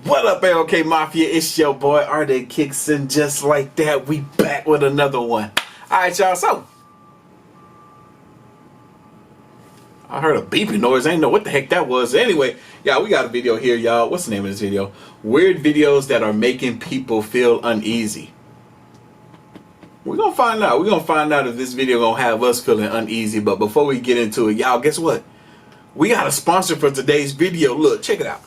What up, AOK Mafia? It's your boy Artofkickz, and just like that, we back with another one. Alright, y'all, so I heard a beeping noise. I didn't know what the heck that was. Anyway, y'all, we got a video here, y'all. What's the name of this video? Weird videos that are making people feel uneasy. We're gonna find out. We're gonna find out if this video gonna have us feeling uneasy. But before we get into it, y'all, guess what? We got a sponsor for today's video. Look, check it out.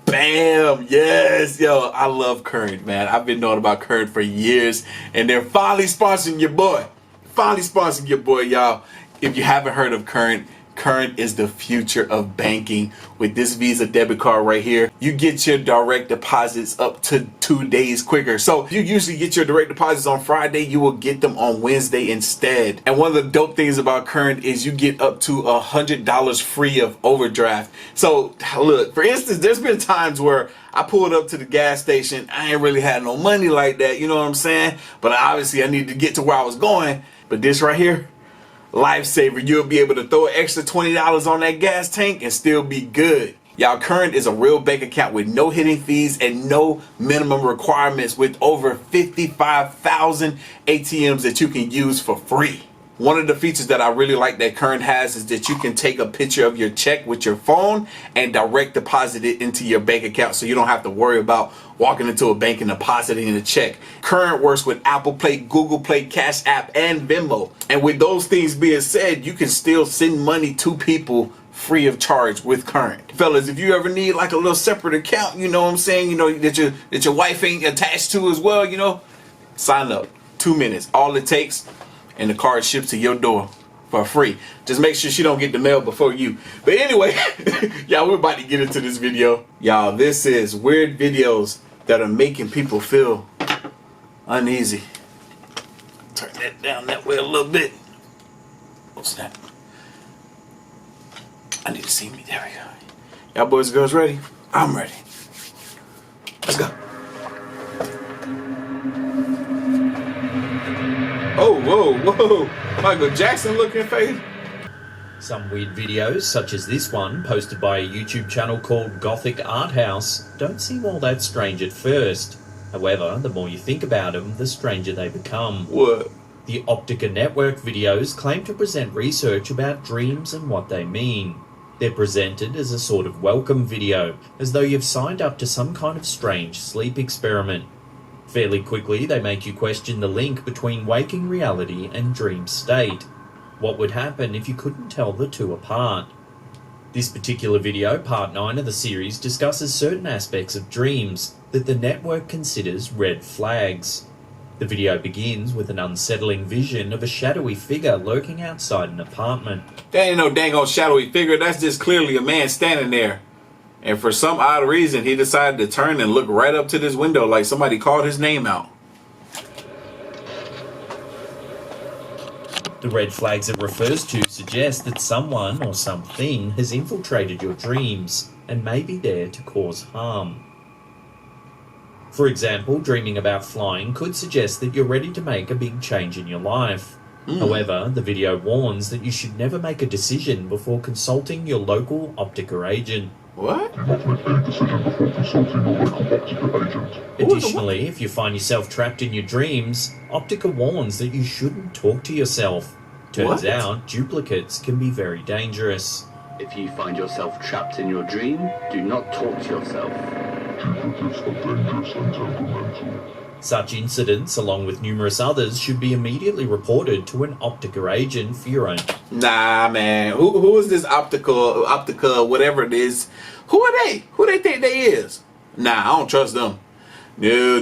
Bam! Yes, yo, I love Current, man. I've been knowing about Current for years, and they're finally sponsoring your boy. Finally sponsoring your boy, y'all. If you haven't heard of Current, Current is the future of banking. With this Visa debit card right here, you get your direct deposits up to 2 days quicker. So you usually get your direct deposits on Friday, you will get them on Wednesday instead. And one of the dope things about Current is you get up to $100 free of overdraft. So look, for instance, there's been times where I pulled up to the gas station, I ain't really had no money like that, you know what I'm saying? But obviously I needed to get to where I was going. But this right here, lifesaver. You'll be able to throw an extra $20 on that gas tank and still be good. Y'all, Current is a real bank account with no hidden fees and no minimum requirements, with over 55,000 ATMs that you can use for free. One of the features that I really like that Current has is that you can take a picture of your check with your phone and direct deposit it into your bank account, so you don't have to worry about walking into a bank and depositing a check. Current works with Apple Pay, Google Play, Cash App, and Venmo. And with those things being said, you can still send money to people free of charge with Current. Fellas, if you ever need like a little separate account, you know what I'm saying, you know, that your wife ain't attached to as well, you know, sign up. 2 minutes, all it takes, and the card ships to your door for free. Just make sure she don't get the mail before you. But anyway, y'all, we're about to get into this video. Y'all, this is weird videos that are making people feel uneasy. Turn that down that way a little bit. What's that? I need to see me. There we go. Y'all boys and girls ready? I'm ready. Let's go. Oh, whoa, whoa. Michael Jackson looking face. Some weird videos, such as this one, posted by a YouTube channel called Gothic Art House, don't seem all that strange at first. However, the more you think about them, the stranger they become. What? The Optica Network videos claim to present research about dreams and what they mean. They're presented as a sort of welcome video, as though you've signed up to some kind of strange sleep experiment. Fairly quickly, they make you question the link between waking reality and dream state. What would happen if you couldn't tell the two apart? This particular video, part 9 of the series, discusses certain aspects of dreams that the network considers red flags. The video begins with an unsettling vision of a shadowy figure lurking outside an apartment. That ain't no dang old shadowy figure, that's just clearly a man standing there. And for some odd reason, he decided to turn and look right up to this window like somebody called his name out. The red flags it refers to suggest that someone or something has infiltrated your dreams and may be there to cause harm. For example, dreaming about flying could suggest that you're ready to make a big change in your life. However, the video warns that you should never make a decision before consulting your local Optica agent. What? Do not make any decision before consulting your local Optica agent. Additionally, if you find yourself trapped in your dreams, Optica warns that you shouldn't talk to yourself. Turns out, duplicates can be very dangerous. If you find yourself trapped in your dream, do not talk to yourself. Duplicates are dangerous and temperamental. Such incidents, along with numerous others, should be immediately reported to an Optica agent for your own. Nah, man. Who is this Optica, whatever it is? Who are they? Who they think they is? Nah, I don't trust them. No.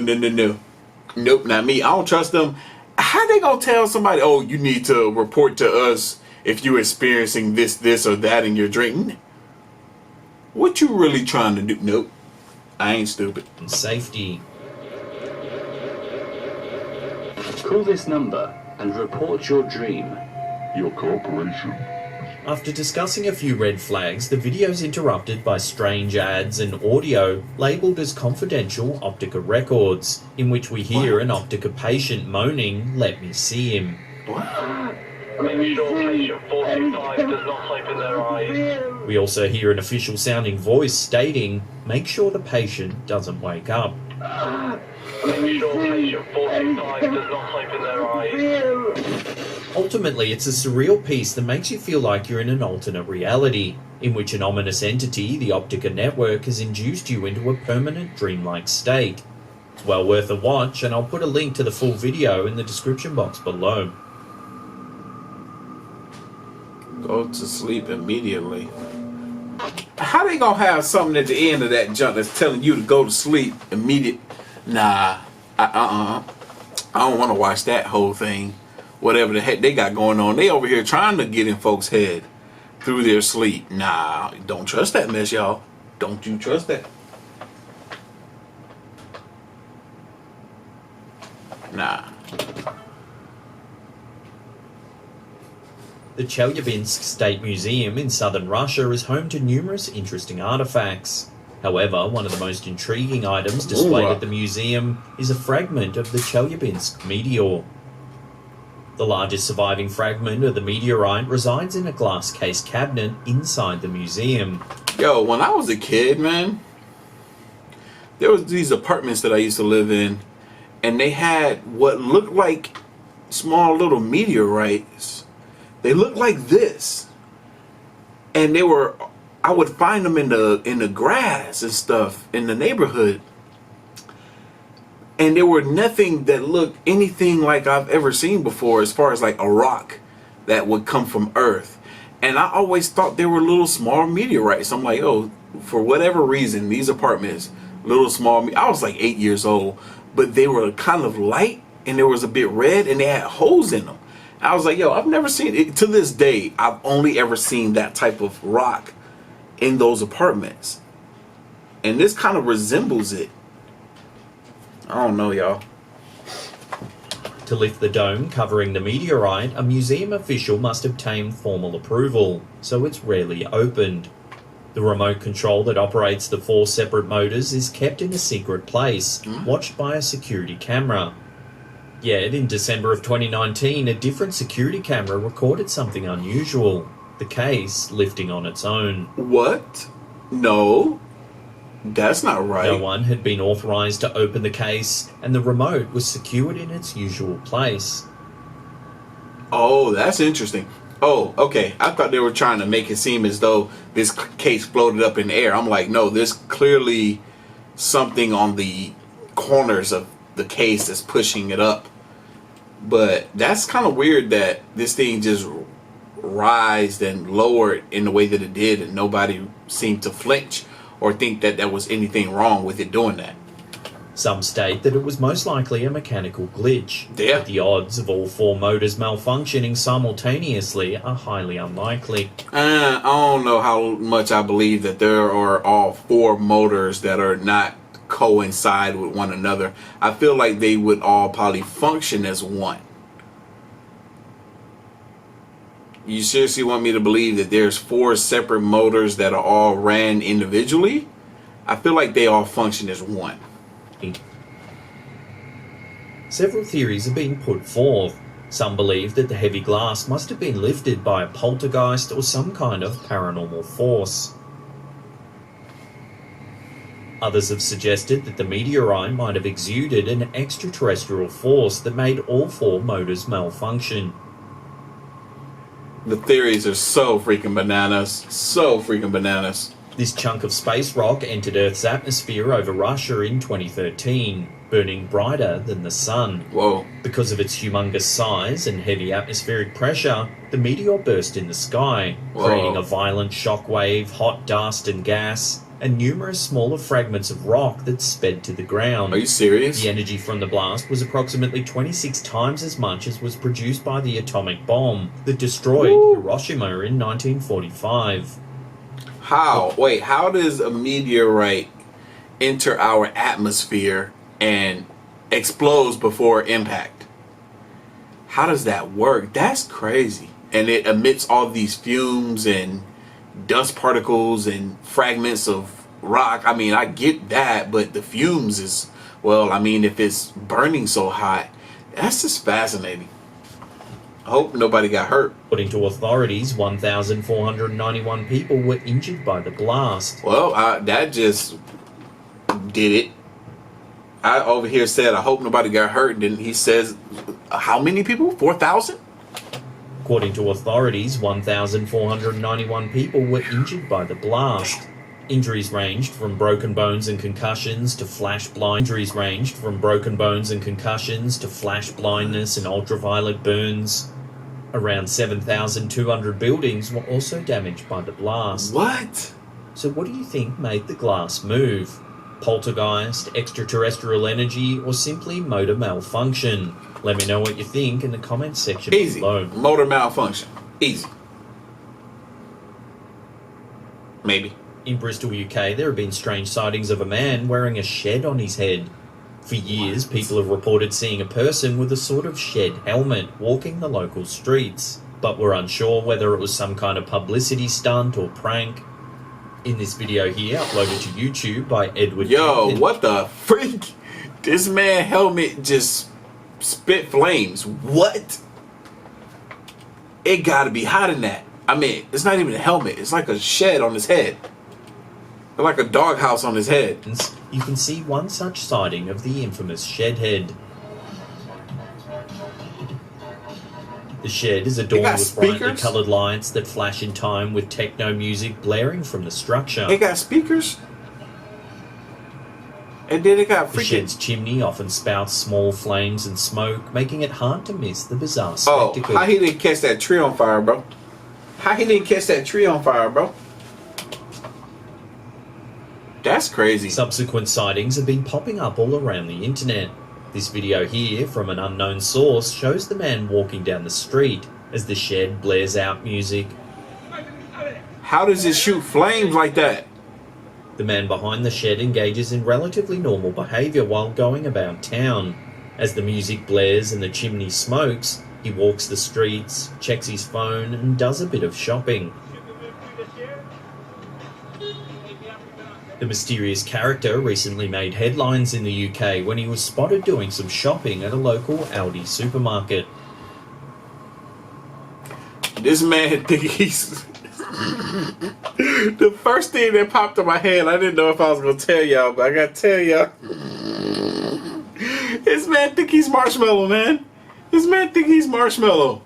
Nope, not me. I don't trust them. How they gonna tell somebody, oh, you need to report to us if you're experiencing this, or that in your dream? What you really trying to do? Nope. I ain't stupid. Safety. Call this number and report your dream. Your corporation. After discussing a few red flags, the video is interrupted by strange ads and audio labelled as confidential Optica records, in which we hear an Optica patient moaning, "Let me see him." What? Unusual patient 425 does not open their eyes. We also hear an official sounding voice stating, make sure the patient doesn't wake up. Unusual patient 425 does not open their eyes. Ultimately, it's a surreal piece that makes you feel like you're in an alternate reality, in which an ominous entity, the Optica network, has induced you into a permanent dreamlike state. It's well worth a watch, and I'll put a link to the full video in the description box below. Go to sleep immediately. How they gonna have something at the end of that junk that's telling you to go to sleep immediate? Nah, I don't want to watch that whole thing. Whatever the heck they got going on, they over here trying to get in folks' head through their sleep. Nah, don't trust that mess, y'all. Don't you trust that? Nah. The Chelyabinsk State Museum in southern Russia is home to numerous interesting artifacts. However, one of the most intriguing items displayed at the museum is a fragment of the Chelyabinsk meteor. The largest surviving fragment of the meteorite resides in a glass case cabinet inside the museum. Yo, when I was a kid, man, there was these apartments that I used to live in, and they had what looked like small little meteorites. They looked like this, and they were. I would find them in the grass and stuff in the neighborhood, and there were nothing that looked anything like I've ever seen before, as far as like a rock that would come from Earth. And I always thought they were little small meteorites. I'm like, oh, for whatever reason, these apartments, little small. I was like 8 years old, but they were kind of light, and there was a bit red, and they had holes in them. I was like, yo, I've never seen it. To this day, I've only ever seen that type of rock in those apartments. And this kind of resembles it. I don't know, y'all. To lift the dome covering the meteorite, a museum official must obtain formal approval, so it's rarely opened. The remote control that operates the 4 separate motors is kept in a secret place, watched by a security camera. Yet, in December of 2019, a different security camera recorded something unusual. The case lifting on its own. What? No. That's not right. No one had been authorized to open the case, and the remote was secured in its usual place. Oh, that's interesting. Oh, okay. I thought they were trying to make it seem as though this case floated up in the air. I'm like, no, there's clearly something on the corners of the case that's pushing it up. But that's kind of weird that this thing just rised and lowered in the way that it did, and nobody seemed to flinch or think that there was anything wrong with it doing that. Some state that it was most likely a mechanical glitch. Yeah. But the odds of all 4 motors malfunctioning simultaneously are highly unlikely. I don't know how much I believe that there are all 4 motors that are not coincide with one another. I feel like they would all probably function as one. You seriously want me to believe that there's 4 separate motors that are all ran individually? I feel like they all function as one. Several theories have been put forth. Some believe that the heavy glass must have been lifted by a poltergeist or some kind of paranormal force. Others have suggested that the meteorite might have exuded an extraterrestrial force that made all 4 motors malfunction. The theories are so freaking bananas. So freaking bananas. This chunk of space rock entered Earth's atmosphere over Russia in 2013, burning brighter than the sun. Whoa. Because of its humongous size and heavy atmospheric pressure, the meteor burst in the sky, creating a violent shock wave, hot dust and gas, and numerous smaller fragments of rock that sped to the ground. Are you serious? The energy from the blast was approximately 26 times as much as was produced by the atomic bomb that destroyed Hiroshima in 1945. How? Wait, how does a meteorite enter our atmosphere and explodes before impact? How does that work? That's crazy. And it emits all these fumes and dust particles and fragments of rock. I mean, I get that, but the fumes is, well, I mean, if it's burning so hot, that's just fascinating. I hope nobody got hurt. According to authorities, 1,491 people were injured by the blast. Well, that just did it. I over here said, I hope nobody got hurt. And then he says, how many people? 4,000? According to authorities, 1,491 people were injured by the blast. Injuries ranged from broken bones and concussions to flash blindness and ultraviolet burns. Around 7,200 buildings were also damaged by the blast. What? So what do you think made the glass move? Poltergeist, extraterrestrial energy, or simply motor malfunction? Let me know what you think in the comments section Easy. below. Motor malfunction. Easy. Maybe. In Bristol, UK, there have been strange sightings of a man wearing a shed on his head. For years, people have reported seeing a person with a sort of shed helmet walking the local streets, but were unsure whether it was some kind of publicity stunt or prank. In this video here, uploaded to YouTube by Edward. Yo, what the freak? This man helmet just spit flames. What? It gotta be hot in that. I mean, it's not even a helmet. It's like a shed on his head. Like a doghouse on his head. You can see one such sighting of the infamous shed head. The shed is adorned with brightly coloured lights that flash in time with techno music blaring from the structure. It got speakers? And then it got freaking... The shed's chimney often spouts small flames and smoke, making it hard to miss the bizarre spectacle. Oh, how he didn't catch that tree on fire, bro? How he didn't catch that tree on fire, bro? That's crazy. Subsequent sightings have been popping up all around the internet. This video here, from an unknown source, shows the man walking down the street as the shed blares out music. How does it shoot flames like that? The man behind the shed engages in relatively normal behaviour while going about town. As the music blares and the chimney smokes, he walks the streets, checks his phone, and does a bit of shopping. The mysterious character recently made headlines in the UK when he was spotted doing some shopping at a local Aldi supermarket. This man thinks he's... The first thing that popped in my head, I didn't know if I was going to tell y'all, but I got to tell y'all. This man think he's Marshmallow, man. This man think he's Marshmallow.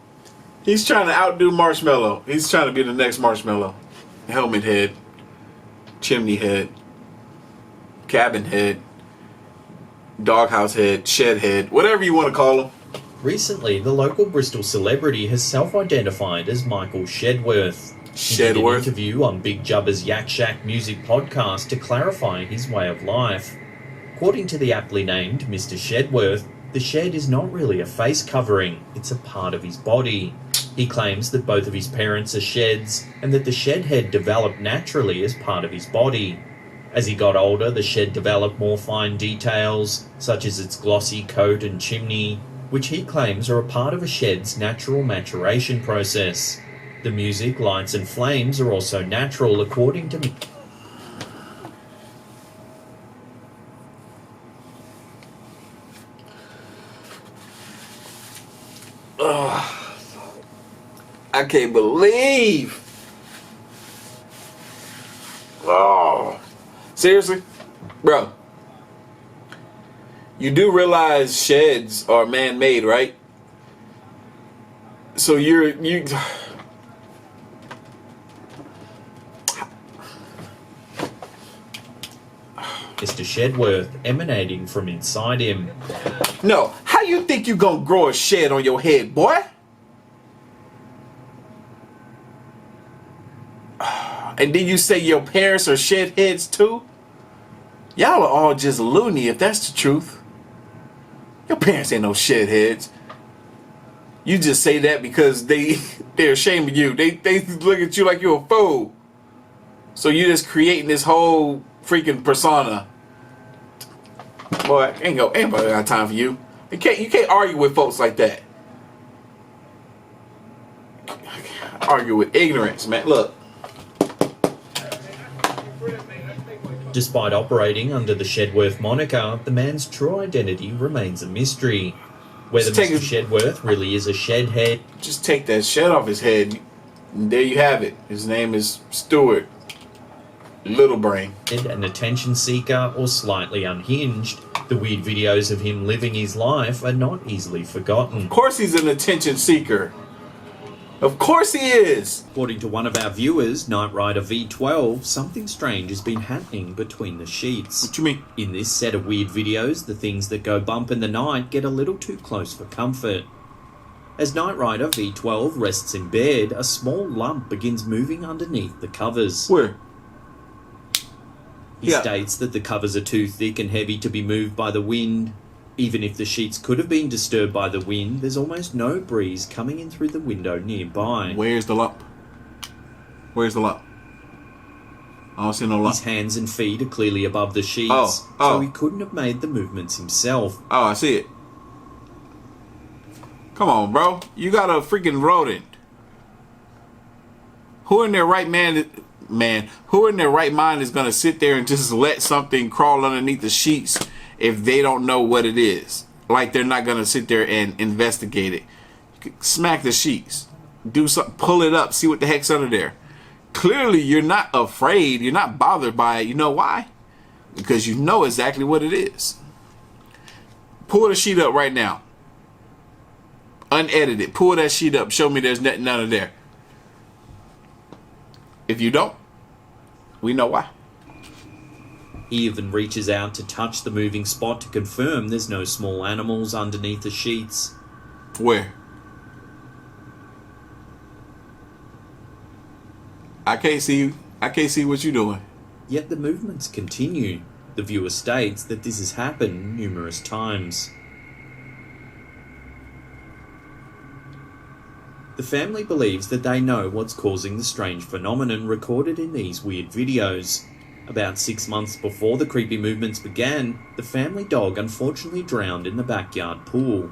He's trying to outdo Marshmallow. He's trying to be the next Marshmallow. Helmet head. Chimney head. Cabin head. Doghouse head. Shed head. Whatever you want to call him. Recently, the local Bristol celebrity has self-identified as Micheal Shedworth. He did an interview on Big Jubba's Yak Shack music podcast to clarify his way of life. According to the aptly named Mr. Shedworth, the shed is not really a face covering, it's a part of his body. He claims that both of his parents are sheds, and that the shed head developed naturally as part of his body. As he got older, the shed developed more fine details, such as its glossy coat and chimney, which he claims are a part of a shed's natural maturation process. The music, lights and flames are also natural, according to me. I can't believe. Oh, seriously, bro. You do realize sheds are man-made, right? So you. Mr. Shedworth emanating from inside him. No, how you think you gonna grow a shed on your head, boy? And then you say your parents are shed heads too? Y'all are all just loony if that's the truth. Your parents ain't no shed heads. You just say that because they're ashamed of you. They look at you like you're a fool. So you're just creating this whole freaking persona. Boy, ain't nobody got time for you. You can't argue with folks like that. Argue with ignorance, man. Look. Despite operating under the Shedworth moniker, the man's true identity remains a mystery. Whether Just take Mr. Shedworth really is a shed head. Just take that shed off his head. And there you have it. His name is Stuart Littlebrain. An attention seeker or slightly unhinged, the weird videos of him living his life are not easily forgotten. Of course he's an attention seeker. Of course he is. According to one of our viewers, Knight Rider V12, something strange has been happening between the sheets. What you mean? In this set of weird videos, the things that go bump in the night get a little too close for comfort. As Knight Rider V12 rests in bed, a small lump begins moving underneath the covers. Where? He states that the covers are too thick and heavy to be moved by the wind. Even if the sheets could have been disturbed by the wind, there's almost no breeze coming in through the window nearby. Where's the lump? Where's the lump? I don't see no lump. His hands and feet are clearly above the sheets, so he couldn't have made the movements himself. Oh, I see it. Come on, bro. You got a freaking rodent. Who in their right who in their right mind is going to sit there and just let something crawl underneath the sheets if they don't know what it is? Like, they're not going to sit there and investigate it. Smack the sheets. Do something. Pull it up. See what the heck's under there. Clearly, you're not afraid. You're not bothered by it. You know why? Because you know exactly what it is. Pull the sheet up right now. Unedited. Pull that sheet up. Show me there's nothing under there. If you don't, we know why. He even reaches out to touch the moving spot to confirm there's no small animals underneath the sheets. Where? I can't see what you're doing. Yet the movements continue. The viewer states that this has happened numerous times. The family believes that they know what's causing the strange phenomenon recorded in these weird videos. About 6 months before the creepy movements began, the family dog unfortunately drowned in the backyard pool.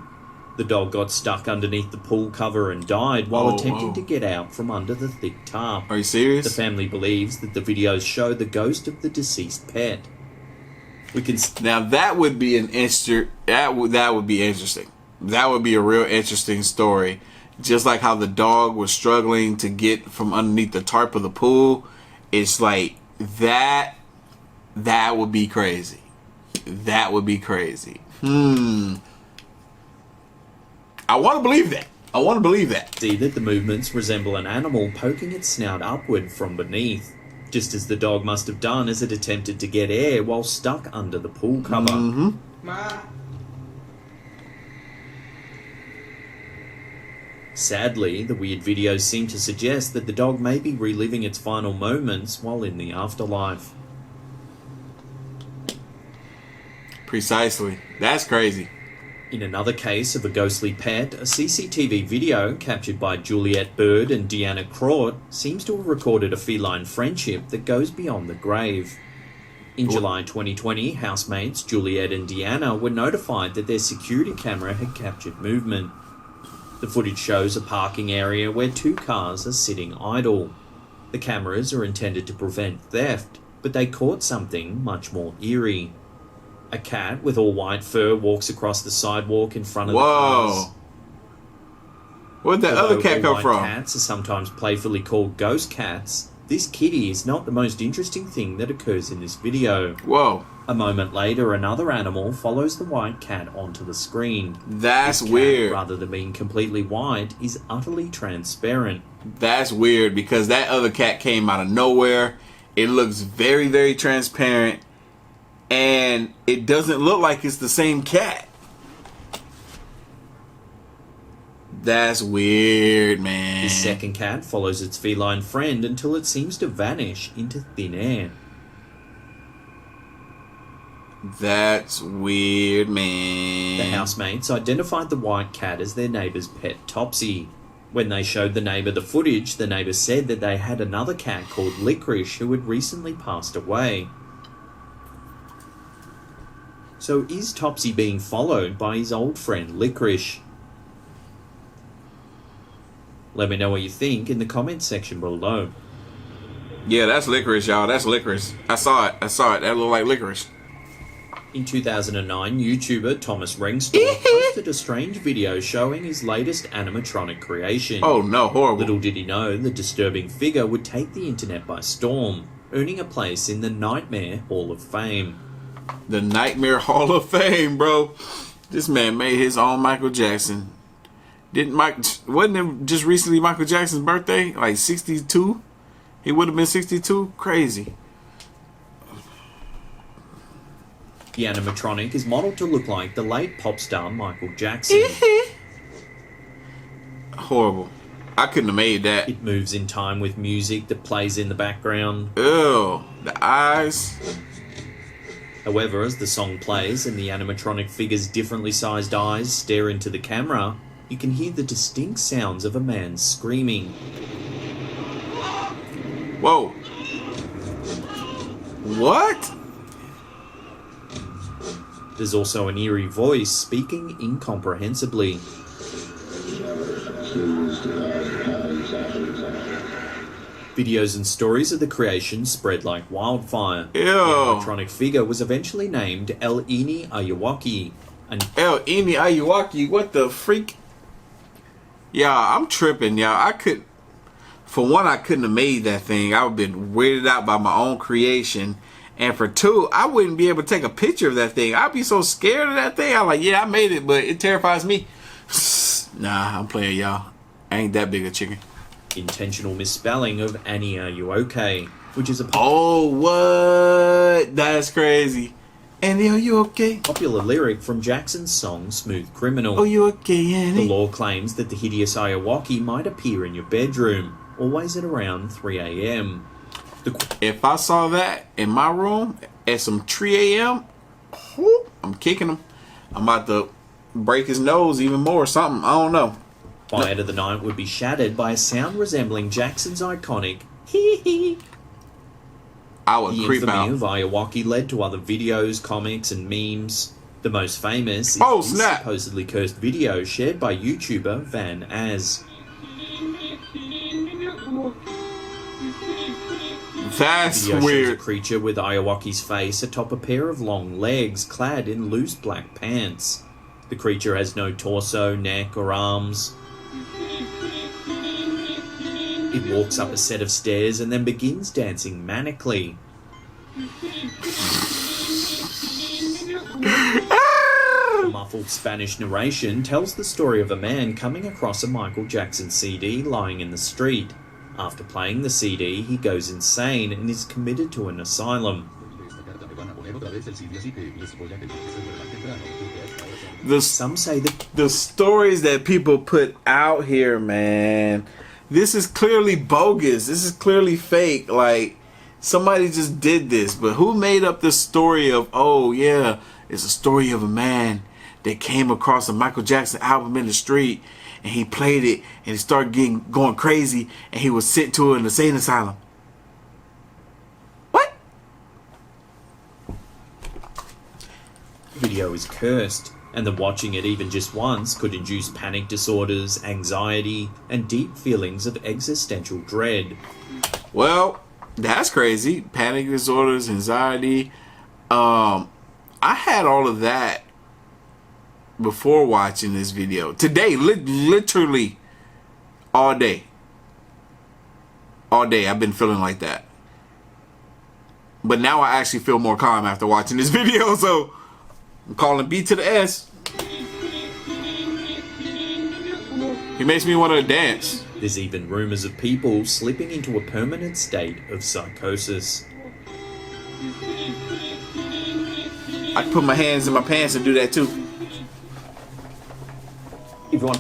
The dog got stuck underneath the pool cover and died while attempting to get out from under the thick tarp. Are you serious? The family believes that the videos show the ghost of the deceased pet. Now that would be that would be interesting. That would be a real interesting story. Just like how the dog was struggling to get from underneath the tarp of the pool. It's like that would be crazy. That would be crazy. I want to believe that. See that the movements resemble an animal poking its snout upward from beneath, just as the dog must have done as it attempted to get air while stuck under the pool cover. Sadly, the weird videos seem to suggest that the dog may be reliving its final moments while in the afterlife. Precisely. That's crazy. In another case of a ghostly pet, a CCTV video captured by Juliet Bird and Deanna Craut seems to have recorded a feline friendship that goes beyond the grave. In July 2020, housemates Juliet and Deanna were notified that their security camera had captured movement. The footage shows a parking area where 2 cars are sitting idle. The cameras are intended to prevent theft, but they caught something much more eerie. A cat with all white fur walks across the sidewalk in front of the cars. Where'd that other cat come from? Cats are sometimes playfully called ghost cats. This kitty is not the most interesting thing that occurs in this video. Whoa. A moment later, another animal follows the white cat onto the screen. That's This cat, weird. rather than being completely white, is utterly transparent. That's weird because that other cat came out of nowhere. It looks very, very transparent. And it doesn't look like it's the same cat. That's weird, man. The second cat follows its feline friend until it seems to vanish into thin air. That's weird, man. The housemates identified the white cat as their neighbour's pet Topsy. When they showed the neighbour the footage, the neighbour said that they had another cat called Licorice who had recently passed away. So is Topsy being followed by his old friend Licorice? Let me know what you think in the comments section below. Yeah, that's Licorice, y'all. That's Licorice. I saw it. That looked like Licorice. In 2009, YouTuber Thomas Rengstor posted a strange video showing his latest animatronic creation. Oh no, horrible. Little did he know the disturbing figure would take the internet by storm, earning a place in the Nightmare Hall of Fame. The Nightmare Hall of Fame, bro. This man made his own Michael Jackson. Wasn't it just recently Michael Jackson's birthday? Like 62? He would have been 62? Crazy. The animatronic is modeled to look like the late pop star Michael Jackson. Horrible. I couldn't have made that. It moves in time with music that plays in the background. Ew. The eyes. However, as the song plays and the animatronic figure's differently sized eyes stare into the camera, you can hear the distinct sounds of a man screaming. Whoa. What? There's also an eerie voice speaking incomprehensibly. Videos and stories of the creation spread like wildfire. Ew. The animatronic figure was eventually named El Ini Ayawaki. El Ini Ayawaki, what the freak? Yeah, I'm tripping, y'all. For one, I couldn't have made that thing. I would have been weirded out by my own creation. And for two, I wouldn't be able to take a picture of that thing. I'd be so scared of that thing. I'm like, yeah, I made it, but it terrifies me. Nah, I'm playing, y'all. I ain't that big a chicken. Intentional misspelling of Annie Are You Okay, which is a Oh, what? That's crazy. Annie, are you okay? popular lyric from Jackson's song Smooth Criminal. Oh, you okay, The Annie? law claims that the hideous Ayawaki might appear in your bedroom, always at around 3 a.m. If I saw that in my room at some 3 a.m., I'm kicking him. I'm about to break his nose even more or something. I don't know. Quiet of the night would be shattered by a sound resembling Jackson's iconic hee-hee. I would The creep infamy out. of Ayawaki led to other videos, comics, and memes. The most famous is Oh, this snap. supposedly cursed video shared by YouTuber Van Az. That's The video shows a weird. creature with Ayawaki's face atop a pair of long legs clad in loose black pants. The creature has no torso, neck, or arms. It walks up a set of stairs and then begins dancing manically. A muffled Spanish narration tells the story of a man coming across a Michael Jackson CD lying in the street. After playing the CD, he goes insane and is committed to an asylum. Some say that The stories that people put out here, man, this is clearly bogus. This is clearly fake. Like, somebody just did this. But who made up this story of, oh, yeah, it's a story of a man that came across a Michael Jackson album in the street, and he played it, and he started going crazy, and he was sent to an insane asylum. What? the video is cursed, and that watching it even just once could induce panic disorders, anxiety, and deep feelings of existential dread. Well, that's crazy. Panic disorders, anxiety. I had all of that before watching this video. Today, literally all day. All day I've been feeling like that. But now I actually feel more calm after watching this video, so I'm calling B to the S. He makes me want to dance. There's even rumors of people slipping into a permanent state of psychosis. I can put my hands in my pants and do that too. Everyone.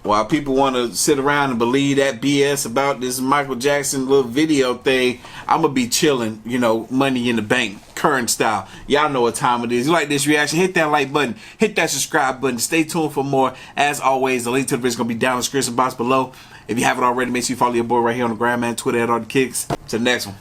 While people want to sit around and believe that BS about this Michael Jackson little video thing, I'm going to be chilling, you know, money in the bank, current style. Y'all know what time it is. You like this reaction? Hit that like button. Hit that subscribe button. Stay tuned for more. As always, the link to the video is going to be down in the description box below. If you haven't already, make sure you follow your boy right here on the gram, man. Twitter at Artofkickz. To the next one.